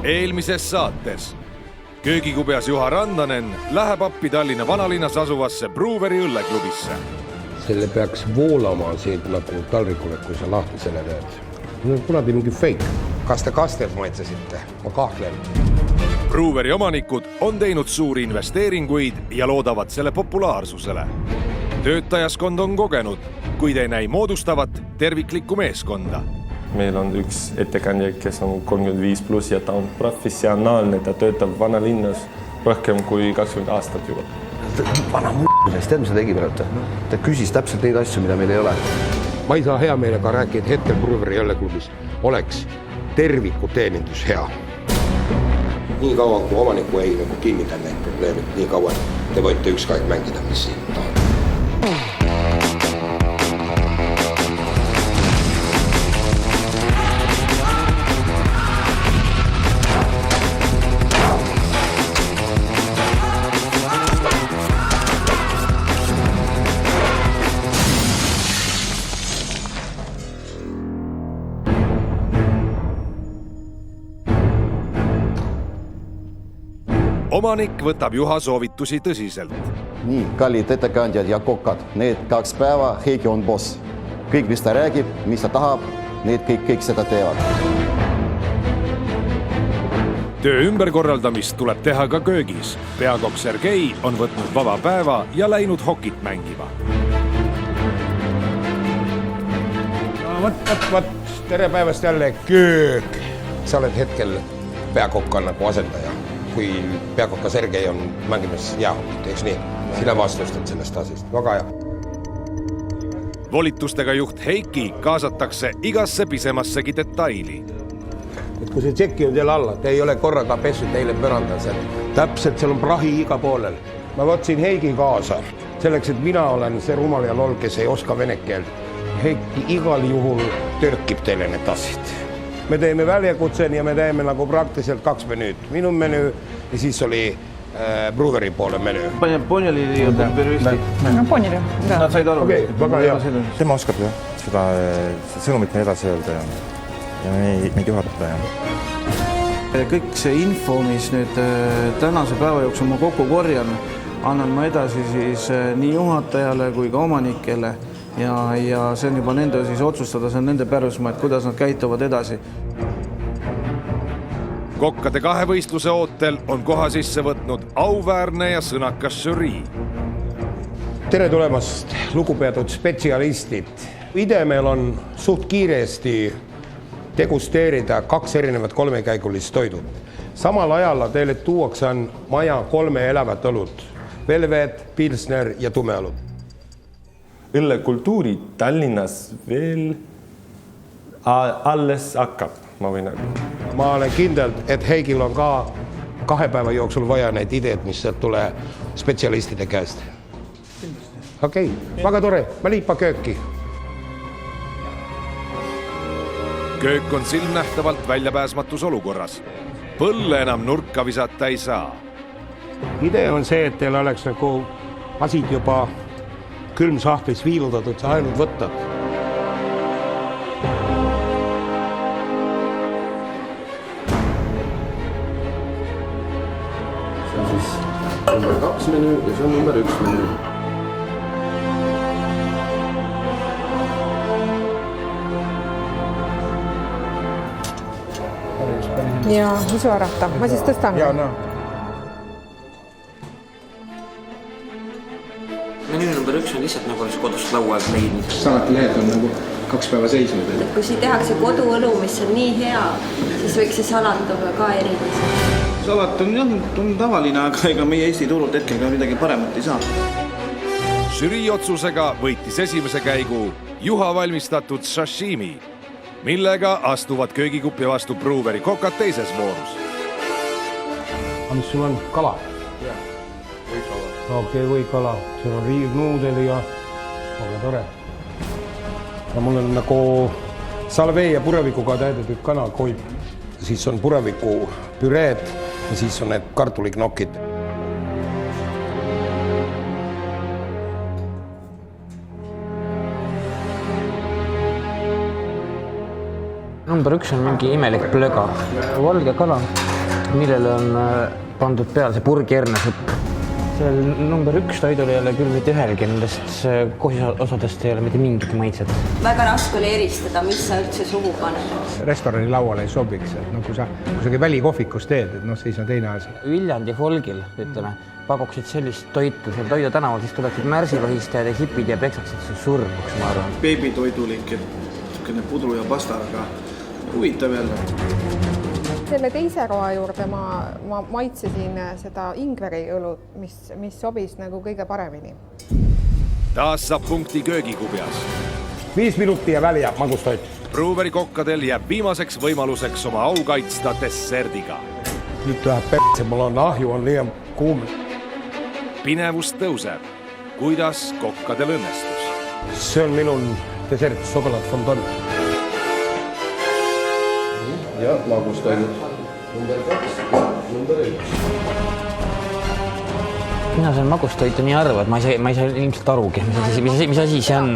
Eelmises saates köögikubjas Juha Randanen läheb appi Tallinna vanalinnas asuvasse Breweri õlleklubisse. Selle peaks voolama siit nagu taldrikule, kui sa lahti selle teed. Kunagi mingi fake. Kas te kastel maitsesite? Ma kahtlen. Breweri omanikud on teinud suuri investeeringuid ja loodavad selle populaarsusele. Töötajaskond on kogenud, kuid ei näi moodustavat terviklikku meeskonda. Meil on üks ettekandja, kes on 35+, ja ta on professionaalne, ta töötab vanalinnas rohkem kui 20 aastat juba. Vana m***st, tead, mis ta tegi praegu? Ta küsis täpselt neid asju, mida meil ei ole. Ma ei saa hea meelega rääkida, et hetkel Breweri õlleklubis oleks terviku teenindus hea. Nii kauan, kui omaniku ei kinnita need probleemid, nii kauan te võite ükskõik mängida, mis siin tahab. Omanik võtab Juha soovitusi tõsiselt. Nii, kallid ettekandjad ja kokad, need 2 päeva Heiki on boss. Kõik, mis ta räägib, mis ta tahab, need kõik seda teevad. Töö ümberkorraldamist tuleb teha ka köögis. Peakokk Sergei on võtnud vaba päeva ja läinud hokit mängima. Võt, tere päevast jälle köög. Sa oled hetkel peakokka nagu asendaja. Kui peakokka Sergei on mängimas jäähokit, eks nii? Sina vastustad sellest asjast. Väga hea. Volitustega juht Heiki kaasatakse igasse pisemassegi detaili. Et kui see tšekki on teil alla, te ei ole korraga pessu teile pörandal seal. Täpselt seal on prahi iga poolel. Ma võtsin Heiki kaasa, selleks, et mina olen see rumal ja loll, kes ei oska vene keelt. Heiki igal juhul törkib teile need asjad. Me teeme väljakutseni ja me teeme nagu praktiliselt 2 menüüd. Minu menüü ja siis oli Breweri poole menüü. Ponjali ja Breweristi. No Ponjali. Nad said aru. Okei, väga hea. Tema oskab ju seda sõnumit me edasi öelda ja meid juhatada. Kõik see info, mis nüüd tänase päeva jooksul ma kokku korjan, annan ma edasi siis nii juhatajale kui ka omanikele. Ja see on juba nende siis otsustada, see on nende pärusmaa, et kuidas nad käituvad edasi. Kokkade kahevõistluse ootel on koha sisse võtnud auväärne ja sõnakas žürii. Tere tulemast, lugupeetud spetsialistid. Idemel on suht kiiresti degusteerida 2 erinevat 3-käigulist toidut. Samal ajal teile tuuakse on maja 3 elavat õlut. Velvet, Pilsner ja tumeõlut. Õllekultuuri Tallinnas veel alles hakkab, ma võin öelda. Ma olen kindel, et Heigil on ka 2 päeva jooksul vaja neid ideed, mis sealt tule spetsialistide käest. Okei, väga tore, ma liipa kööki. Köök on silmnähtavalt väljapääsmatus olukorras. Põlle enam nurka visata ei saa. Idee on see, et teil oleks nagu asid juba külmsahtlis viildatud, sa ainult võtad. See on siis number 2 menüü ja see on number 1 menüü. Ja isu arata. Ma siis tõstan. Ja, no. Menüü number 1 on lihtsalt nagu oleks kodust laua aeg leidnud. Salatilehed on nagu 2 päeva seisnud. Kui siin tehakse koduõlu, mis on nii hea, siis võiks see salat olla ka eriline. Salat on tavaline, aga ega meie Eesti turult hetkel ka midagi paremat ei saa. Žürii otsusega võitis esimese käigu Juha valmistatud sashimi, millega astuvad köögikuppi vastu Breweri kokad teises voorus. Mis sul on? Kala? Okei, võikala. Seal on riivnuudel ja väga tore. Ja mul on nagu salvee ja purevikuga täidetud kanakoip. Siis on pureviku püreed ja siis on need kartuliknokid. Number 1 on mingi imelik plöga. Valge kala. millele on pandud peale see purgiernesupp. Seal number 1 toidul ei ole küll mitte ühelgi nendest koososadest ei ole mitte mingit maitset. väga raske oli eristada, mis sa üldse suhu paned. Restorani lauale ei sobiks, et no, kui sa välikohvikus teed, et noh, siis on teine asi. Viljandi Folgil, ütleme, pakuksid sellist toitu seal Toidu tänaval, siis tuleksid märsivahistajad ja hipid ja peksaksid su surmuks, ma arvan. beebitoidulik, et pudru ja pasta, aga huvitav jälle. Selle teise roa juurde ma maitsesin seda ingveri õlut, mis sobis nagu kõige paremini. Taas saab punkti köögikubjas. 5 minutit ja väli jääb magustoit. Breweri kokkadel jääb viimaseks võimaluseks oma au kaitsta desserdiga. Nüüd läheb perse, mul on ahju, on liian kuum. Pinevus tõuseb. Kuidas kokkadel õnnestus? See on minul desert, šokolaadfondon. Ja magustoidud. Number 2 ja number 1. Mina saan magustoitu nii arva, et ma ei saa ilmselt arugi, mis asi see on.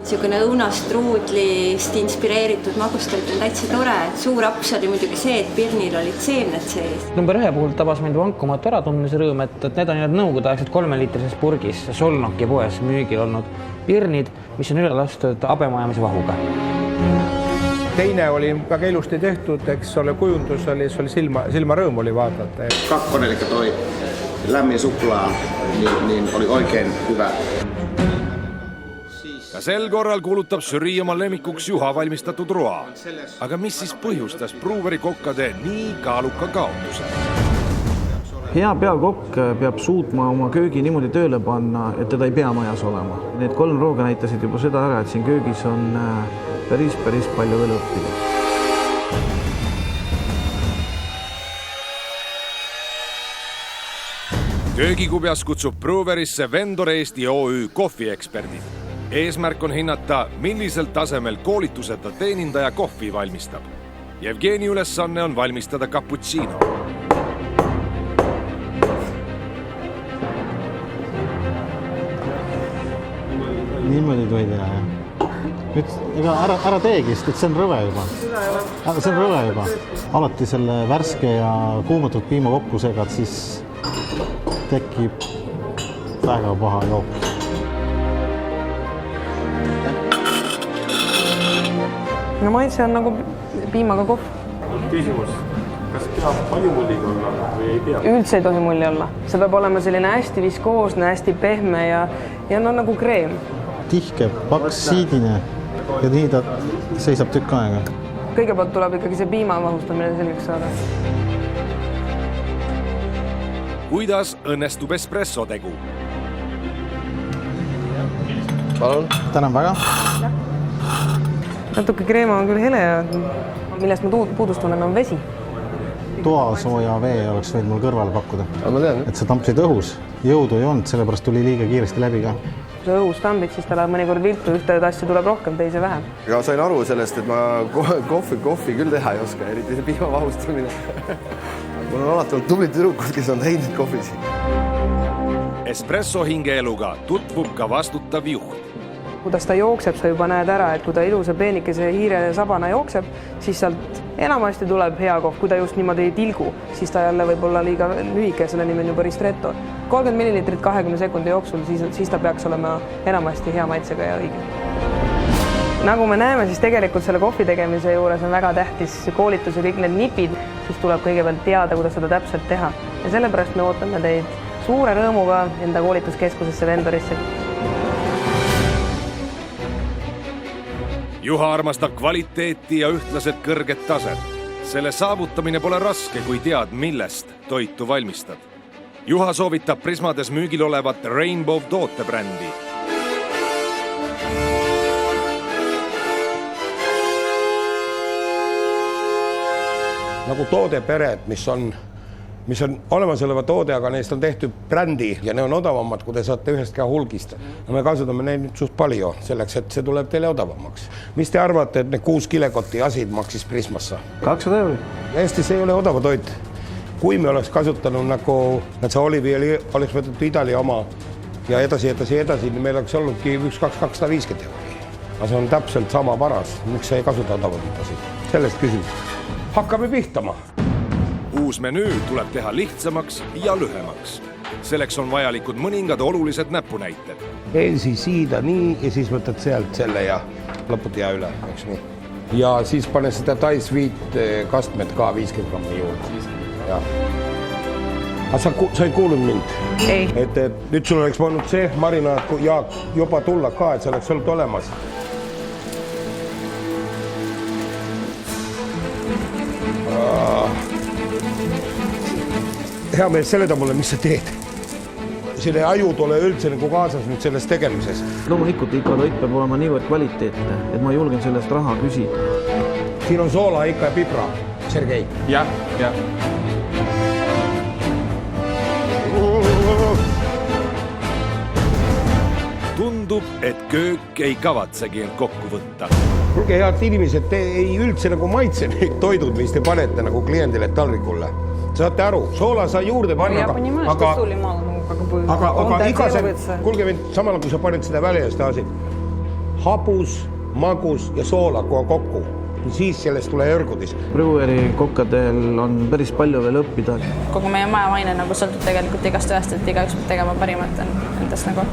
Niisugune õunastruudlist inspireeritud magustoit on täitsa tore. Suur aps oli muidugi see, et pirnil olid seemned sees. Number 1 puhul tabas mind vankumatu äratundmise rõõm, et need on nõukogudeaegselt 3-liitrises purgis Solnoki poes müügil olnud pirnid, mis on üle lastud habemajamise vahuga. Teine oli väga ilusti tehtud, eks ole, kujundus oli silmarõõm oli vaadata. Kakkonen, eli toi lämmin suklaa, niin oli oikein hyvä. Ka sel korral kuulutab žürii oma lemmikuks Juha valmistatud roa. Aga mis siis põhjustas Breweri kokkade nii kaaluka kaotuse? Hea peakokk peab suutma oma köögi niimoodi tööle panna, et teda ei pea majas olema. Need 3 rooga näitasid juba seda ära, et siin köögis on päris palju veel õppida. Köögikubjas kutsub Brewerisse Vendor Eesti OÜ kohvieksperdid. Eesmärk on hinnata, millisel tasemel koolituseta teenindaja kohvi valmistab. Jevgeni ülesanne on valmistada cappuccino. Niimoodi tohi teha, jah. Nüüd ära teegi, sest see on rõve juba. See on rõve juba. Alati selle värske ja kuumatud piima kokku segad, siis tekib väga paha jook. No maitse on nagu piimaga kohv. Küsimus, kas peab palju mulliga olla või ei pea? Üldse ei tohi mulli olla. See peab olema selline hästi viskoosne, hästi pehme ja no nagu kreem. Tihke, paks, siidine ja nii ta seisab tükk aega. Kõigepealt tuleb ikkagi see piima mahustamine selgeks saada. Kuidas õnnestub espresso tegu? Palun. Tänan väga. Natuke kreema on küll hele ja millest ma puudust tunnen on vesi. Toasooja vee oleks võid mul kõrvale pakkuda. Et sa tampsid õhus. Jõudu ei olnud, sellepärast tuli liiga kiiresti läbi ka. Kui sa õhus tambid, siis ta läheb mõnikord viltu, ühte asja tuleb rohkem, teise vähem. Ja sain aru sellest, et ma kohvi küll teha ei oska, eriti see piima mahustamine. Mul on alati olnud tublid tüdrukud, kes on teinud kohvisid. Espresso hingeeluga tutvub ka vastutav juht. Kuidas ta jookseb, sa juba näed ära, et kui ta ilusa peenikese hiire sabana jookseb, siis sealt enamasti tuleb hea kohv. Kui ta just niimoodi ei tilgu, siis ta jälle võib olla liiga lühike, selle nimi on juba ristretto. 30 millilitrit 20 sekundi jooksul, siis ta peaks olema enamasti hea maitsega ja õige. Nagu me näeme, siis tegelikult selle kohvi tegemise juures on väga tähtis koolitus ja kõik need nipid, siis tuleb kõigepealt teada, kuidas seda täpselt teha. Ja sellepärast me ootame teid suure rõõmuga enda koolituskeskusesse Vendorisse. Juha armastab kvaliteeti ja ühtlaselt kõrget taset. Selle saavutamine pole raske, kui tead, millest toitu valmistad. Juha soovitab Prismades müügil olevat Rainbow tootebrändi. Nagu toodepered, mis on olemasoleva toode, aga neist on tehtud brändi ja need on odavamad, kui te saate ühest ka hulgist. Me kasutame neid nüüd suht palju selleks, et see tuleb teile odavamaks. Mis te arvate, et need 6 kilekoti asid maksis Prismassa? 200 €. Eestis ei ole odava toit. Kui me oleks kasutanud nagu, et see oliiviõli oleks võetud Italia oma ja edasi, niin meil oleks olnudki 250 €. Aga see on täpselt sama paras. Miks sa ei kasuta odavamat asid? Sellest küsimus. hakkame pihtama. Uus menüü tuleb teha lihtsamaks ja lühemaks. Selleks on vajalikud mõningad olulised näpunäited. Ensin siida nii ja siis võtad sealt selle ja lõpud jää üle, eks nii. Ja siis pane seda Thai Sweet kastmed ka 50 grammi juurde. Aga sa ei kuulnud mind? Ei. Et nüüd sul oleks pannud see marinaat ja juba tulla ka, et see oleks olnud olemas. Hea meel seleda mulle, mis sa teed. Selle ajud ole üldse nagu kaasas nüüd selles tegemises. Loomulikult ikka toit peab olema niivõrd kvaliteetne, et ma julgen sellest raha küsida. Siin on soola ikka ja pipra, Sergei. Jah. Tundub, et köök ei kavatsegi end kokku võtta. Kuulge, head inimesed, te ei üldse nagu maitse neid toidud, mis te panete nagu kliendile talrikulle. Saate aru, soola sai juurde panna, aga iga see, kuulge mind, samal kui sa paned seda väljastaasid, habus, magus ja soola kokku, siis sellest tule jõrgudis. Breweri kokkadel on päris palju veel õppida. Kogu meie maja maine nagu sõltub tegelikult igast ühest, et igaüks peab tegema parimat endast nagu.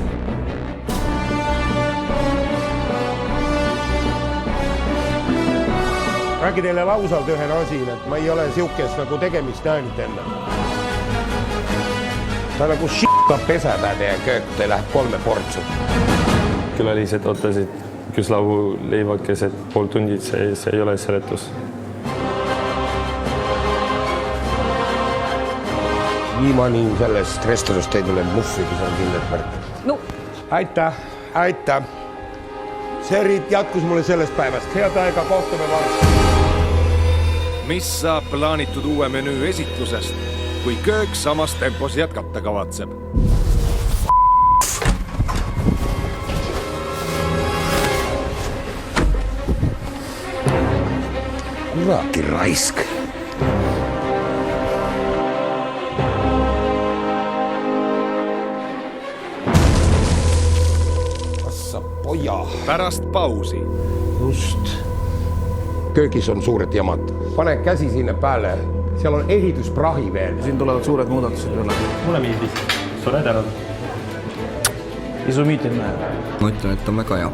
Räägi teile lausalt ühen asin, et ma ei ole siukest nagu tegemist näinud enne. Ta nagu s**kab peseda teie köök, te läheb 3 portsu. Külalised ootasid küslaugu leivakesed pool tundid, see ei ole seletus. Viimani sellest restorust ei tule muffi, kui see on kindlalt märk. No. Aitäh. Serit jätkus mulle sellest päevast. Head aega, kohtume varsti. Mis saab plaanitud uue menüü esitlusest, kui köök samas tempos jätkata kavatseb? Kuraki raisk. Kassa poja. Pärast pausi. Just. Köögis on suured jamad. Pane käsi sinne pääle. Seal on ehitusprahi veel. Siin tulevad suured muudatused üle. Mulle meeldis. Sa oled ära. Isomiitilne. Ma ütlen, et on väga hea.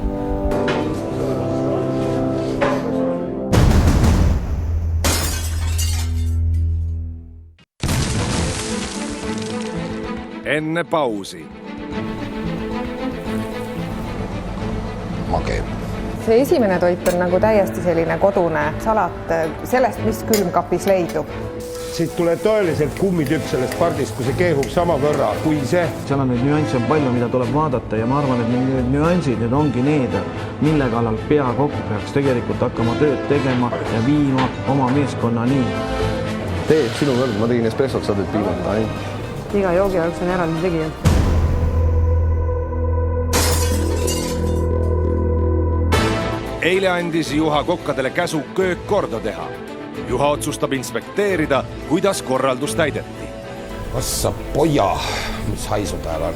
Enne pausi. Mage. See esimene toit on nagu täiesti selline kodune salat sellest, mis külmkapis leidub. Siit tuleb tõeliselt kummitükk sellest pardist, kui see keehub sama võrra kui see. Seal on neid nüansse palju, mida tuleb vaadata ja ma arvan, et need nüansid need ongi need, mille kallal peakokk peaks tegelikult hakkama tööd tegema ja viima oma meeskonna nii. Teeb sinu võrd, ma tegin espressot, sa teed piimata. Iga joogi jaoks on eraldi tegija. Eile andis Juha kokkadele käsu köök korda teha. Juha otsustab inspekteerida, kuidas korraldus täideti. Kassa poja, mis haisu tääl on.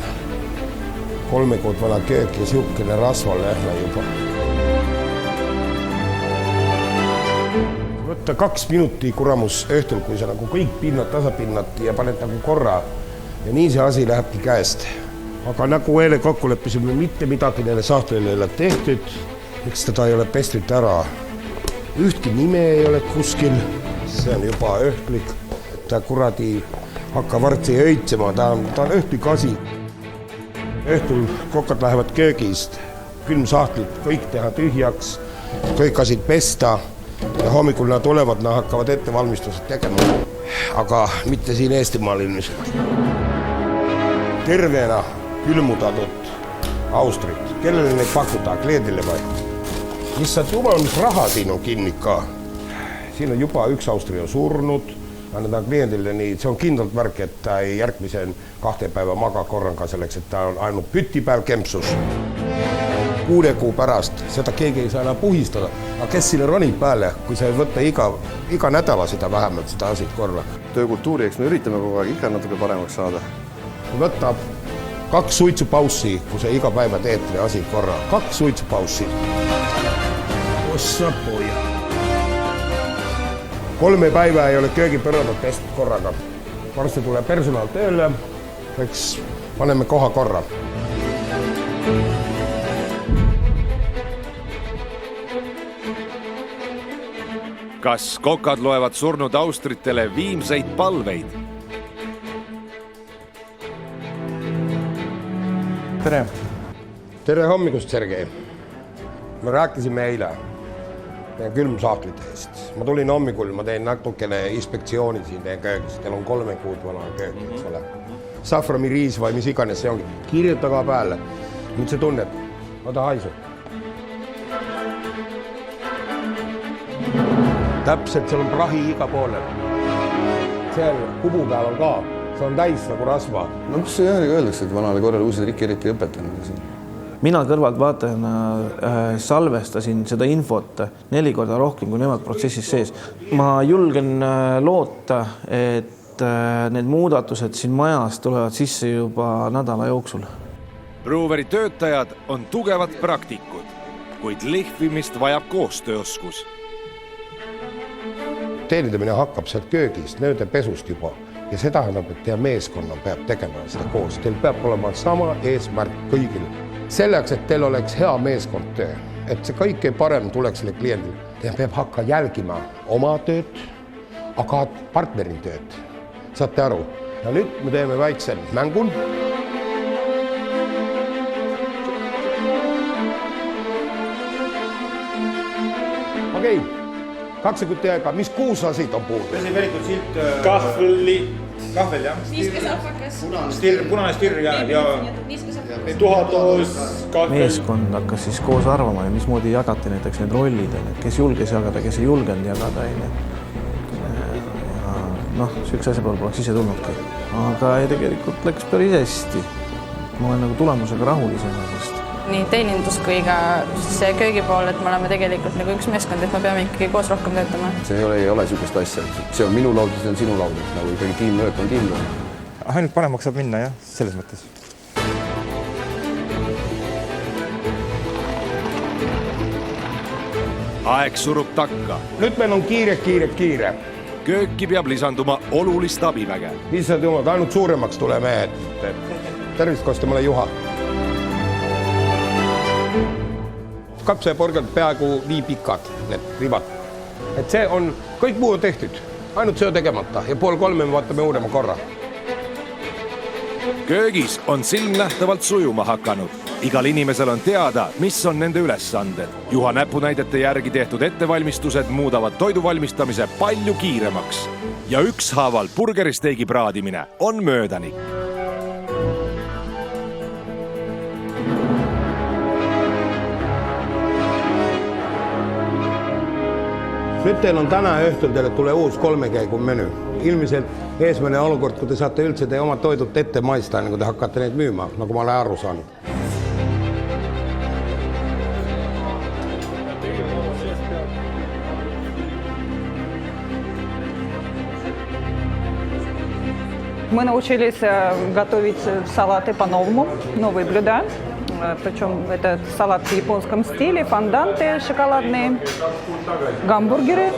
3 kuud vana köök ja siukene rasval lähme juba. Võtta 2 minuti kuramus õhtul, kui sa nagu kõik pinnad, tasapinnad ja paned nagu korra. Ja nii see asi lähebki käest. Aga nagu eile kokku leppisime, mitte midagi neile sahtlile ei ole tehtud. Miks teda ei ole pestud ära? Ühtki nime ei ole kuskil. See on juba õhtlik. Ta kuradi hakka vartsi öitsema. Ta on õhtlik asi. Õhtul kokad lähevad köögist. Külmsahtlid kõik teha tühjaks. Kõik asid pesta. Ja hommikul nad olevad, nad hakkavad ettevalmistused tegema. Aga mitte siin Eestimaal ilmselt. Tervena külmutatud austrit. Kellele neid pakuta? Kliendile või? Issand jumal, mis raha siin on kinni ka. Siin on juba 1 austri on surnud. Annetaan kliendile nii, see on kindlalt märk, et ta ei järgmise 2 päeva maga korranka selleks, et ta on ainult pütipäev kempsus. 6 kuu pärast, seda keegi ei saa enam puhistada. Aga kes sille ronib pääle, kui sa ei võtta iga nädala seda vähemalt, seda asid korra? Töökultuuri, eks me üritame kogu aeg ikka natuke paremaks saada. Võtta 2 suitsupaussi, kui sa iga päeva teed asid korra. 2 suitsupaussi. Ossa poja. 3 päivää ei ole köögipõrandat pestud korraga. Varsti tuleb personal tööle, eks paneme koha korra. Kas kokad loevad surnud austritele viimseid palveid? Tere! Tere hommikust, Sergei! Me rääkisime eile külmsaaklite eest. Ma tulin hommikul, ma teen natukene inspektsiooni siin teie köögis. Teil on 3 kuud vana köög, eks ole. Saframiriis või mis iganes see ongi. Kirjutage peale. Nüüd see tunneb. Oda haisu. Täpselt, seal on prahi iga poolel. Seal kubu peal on ka. See on täis nagu rasva. No mis see jäänega öeldakse, et vanale korrale uusi trikki eriti õpetanud siin? Mina kõrvalt vaatajana salvestasin seda infot 4 korda rohkem kui nemad protsessis sees. Ma julgen loota, et need muudatused siin majas tulevad sisse juba nädala jooksul. Breweri töötajad on tugevad praktikud, kuid lihvimist vajab koostööoskus. Teenindamine hakkab sealt köögist, nööde pesust juba. Ja see tähendab, et teie meeskonna peab tegema seda koos. Teil peab olema sama eesmärk kõigil. Selleks, et teil oleks hea meeskond töö, et see kõike parem tuleks selle kliendil. Teil peab hakka jälgima oma tööd, aga partneri tööd. Saate aru? Ja nüüd me teeme väikse mängun. Okei, 2 sekundi aega. Mis 6 asid on puudu? Vesi veritud silt... Kahvel, jah. Niiskesalfakas. Punane stirr ja tuhatoos, kahvel. Meeskond hakkas siis koos arvama ja mismoodi jagati näiteks need rollid, kes julges jagada, kes ei julgenud jagada. Noh, sükse asja pool poleks ise tulnudki. Aga tegelikult läks päris hästi. Ma olen nagu tulemusega rahulisema, sest... Nii teenindus kui ka see köögi pool, et me oleme tegelikult nagu üks meeskond, et me peame ikkagi koos rohkem töötama. See ei ole sükest asja. See on minu laud ja see on sinu laud. Nagu ikkagi tiimnöök on tiimnöök. Ainult paremaks saab minna, jah, selles mõttes. Aeg surub takka. Nüüd meil on kiire. Kööki peab lisanduma olulist abiväge. Lihtsalt jumal, ainult suuremaks tule mehed. Tervist koste mulle Juha. Kapsaporgad peaaegu nii pikad, need ribad. Et see on, kõik muu on tehtud, ainult see on tegemata ja 2:30 me vaatame uurema korra. Köögis on silmnähtavalt sujuma hakanud. Igal inimesel on teada, mis on nende ülesanded. Juha näpunäidete järgi tehtud ettevalmistused muudavad toidu valmistamise palju kiiremaks. Ja ükshaaval burgeristeigi praadimine on möödanik. Nüüd teil on täna õhtul teile tule uus 3 käigu menü. Ilmiselt eesmärne olukord, kui te saate üldse teie oma toidut ette maista, kui te hakkate neid müüma, nagu ma olen aru saanud. Мы научились готовить салаты по-новому, новые блюда. Причем это салат в японском стиле, фонданты шоколадные, гамбургеры.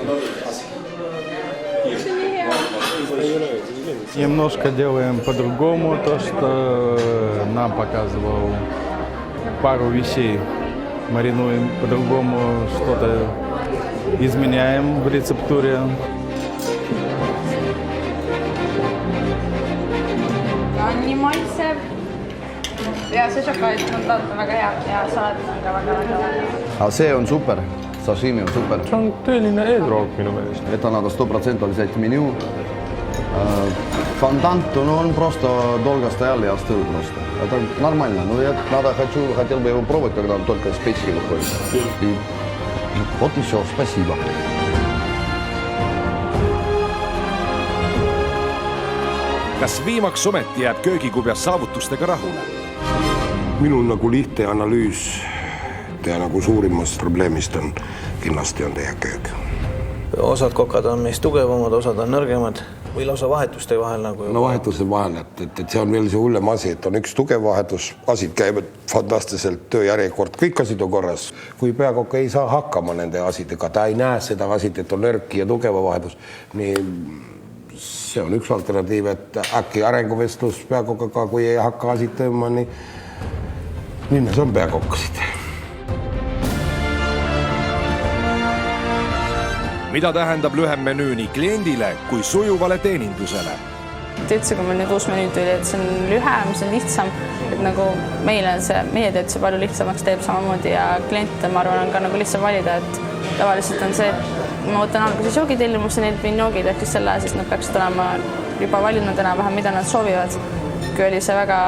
Немножко делаем по-другому, то, что нам показывал пару вещей. Маринуем по-другому, что-то изменяем в рецептуре. Animaitse. Ja see šokolaad on väga hea ja salat on ka väga. Aga see on super. Sashimi on super. See on tõeline eelroog minu meelest. Это надо 100% взять меню. Фондант, он просто долго стоял и остыл просто. Это нормально. Но я хотел бы его пробовать, когда он только с печки выходит. И вот и все. Спасибо. Kas viimaks ometi jääb köögikubjas saavutustega rahule? Minul nagu lihtne analüüs ja nagu suurimast probleemist on kindlasti on teie köög. Osad kokad on meist tugevamad, osad on nõrgemad. või lausa vahetuste vahel nagu? No vahetuste vahel, et see on veel see hullem asi, et on üks tugev vahetus, asid käivad fantastiliselt, tööjärjekord, kõik asid on korras. Kui peakokk ei saa hakkama nende asidega, ta ei näe seda asid, et on nõrk ja tugeva vahetus, nii see on üks alternatiiv, et äkki arenguvestlus peakokkaga, kui ei hakka asid tõmbama, nii linnas on peakokkasid. Mida tähendab lühem menüü nii kliendile kui sujuvale teenindusele? Üldse, kui meil nüüd uus menüü tuli, et see on lühem, see on lihtsam, et nagu meie teed see palju lihtsamaks teeb samamoodi ja kliente, ma arvan, on ka nagu lihtsam valida, et tavaliselt on see, et ma võtan alguses joogitellimusse, neid viin joogid ehk siis selle, siis nad peaksid olema juba valinud enam-vähem, mida nad soovivad. Kui oli see väga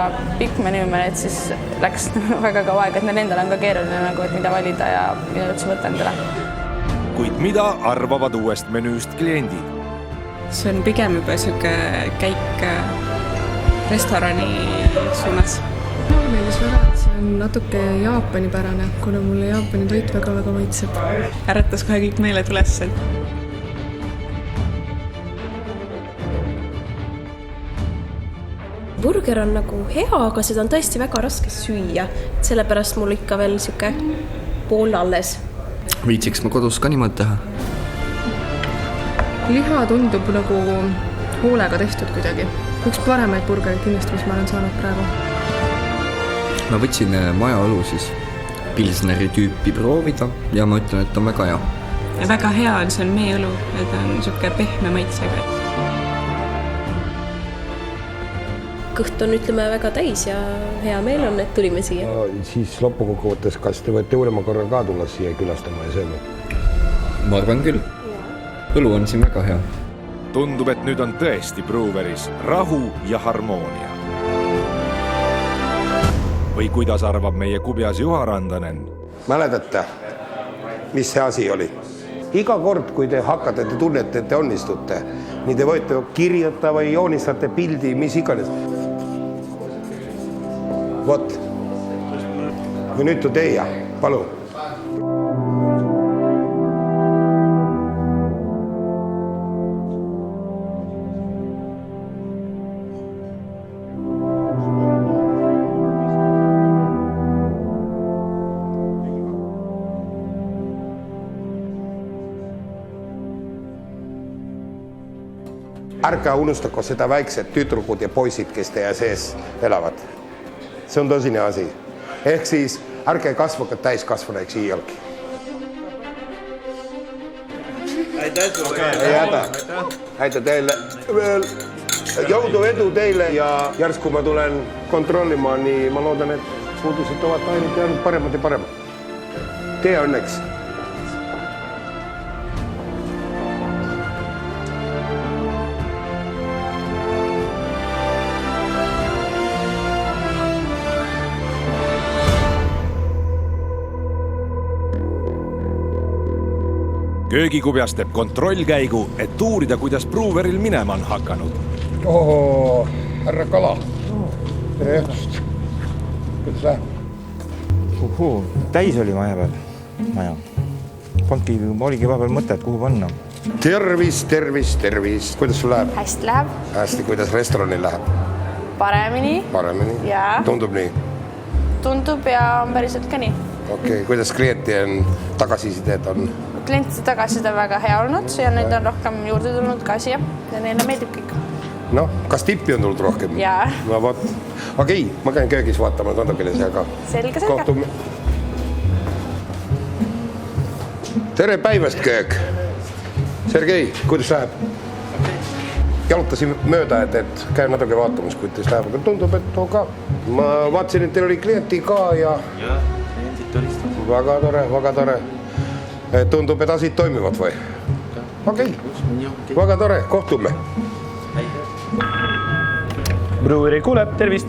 pikk menüü meil, et siis läks väga kaua aega, et neil endal on ka keeruline, nagu, et mida valida ja mida üldse võtta endale. Kuid mida arvavad uuest menüüst kliendid? See on pigem juba siuke käik restorani suunas. Mulle meeldis väga, et see on natuke Jaapani pärane, kuna mulle Jaapani toit väga maitseb. Äratas kohe kõik meeled üles. Burger on nagu hea, aga seda on tõesti väga raske süüa. Sellepärast mul ikka veel siuke pool alles. Viitsiks ma kodus ka niimoodi teha. Liha tundub nagu hoolega tehtud kuidagi. Üks paremaid burgerid kindlasti, mis ma olen saanud praegu. Ma võtsin majaõlu siis pilsneri tüüpi proovida ja ma ütlen, et on väga hea. Ja väga hea on, see on meie õlu, et on siuke pehme maitsega. Kõht on, ütleme, väga täis ja hea meel on, et tulime siia. Siis lõpukokkuvõttes, kas te võite uurema korra ka tulla siia külastama ja sööma? Ma arvan küll. Õlu on siin väga hea. Tundub, et nüüd on tõesti Breweris rahu ja harmoonia. Või kuidas arvab meie kubjas Juha Randanen? Mäletate, mis see asi oli? Iga kord, kui te hakkate, te tunnete, et te onnistute, nii te võite kirjata või joonistate pildi, mis iganes. Vot. Ja nüüd on teie, palun. Ärge unustako seda väiksed tüdrukud ja poisid, kes teie sees elavad. See on tõsine asi. Ehk siis ärge kasvage täiskasvaneks iialgi. Aitäh teile veel jõudu edu teile ja järsku ma tulen kontrollima, nii ma loodan, et puudused ovat ainult paremad ja paremad. Tee õnneks. Köögikubjas teeb kontrollkäigu, et uurida, kuidas Breweril minema on hakanud. Härra Kala. Tere õhtust. Kuidas läheb? Täis oli maja peal. Oligi vahepeal mõte, et kuhu panna. Tervist. Kuidas sul läheb? Hästi läheb. Hästi, kuidas restoranil läheb? Paremini. Jaa. Tundub nii? Tundub ja on päriselt ka nii. Okei, kuidas klienti on tagasisidet on? Klientide tagasiside on väga hea olnud ja neid on rohkem juurde tulnud ka siia ja neile meeldib kõik. No, kas tippi on tulnud rohkem? Jaa. No vot. Okei, ma käin köögis vaatama natukene seal ka. Selge. Kohtume. Tere päivast, köök. Sergei, kuidas läheb? Jalutasin mööda, et käin natuke vaatamas, kuidas läheb, aga tundub, et on ka. Ma vaatasin, et teil oli klienti ka ja... Jaa, klientit olistad. Väga tore. Tundub, et asid toimivad või? Okei. Väga tore, kohtume. Breweri kuuleb, tervist.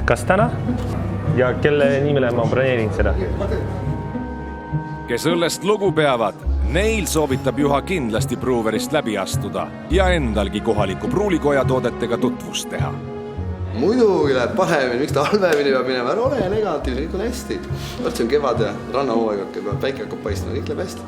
Kas täna? Ja kelle nimele ma broneerin seda? Kes õllest lugu peavad, neil soovitab Juha kindlasti Brewerist läbi astuda ja endalgi kohaliku pruulikoja toodetega tutvust teha. Muidugi läheb paremini, miks ta halvemini peab minema, ära ole negatiivne, kõik on hästi. Varsti on kevad ja rannahooaeg hakkab ja päike hakkab paistma, kõik läheb hästi.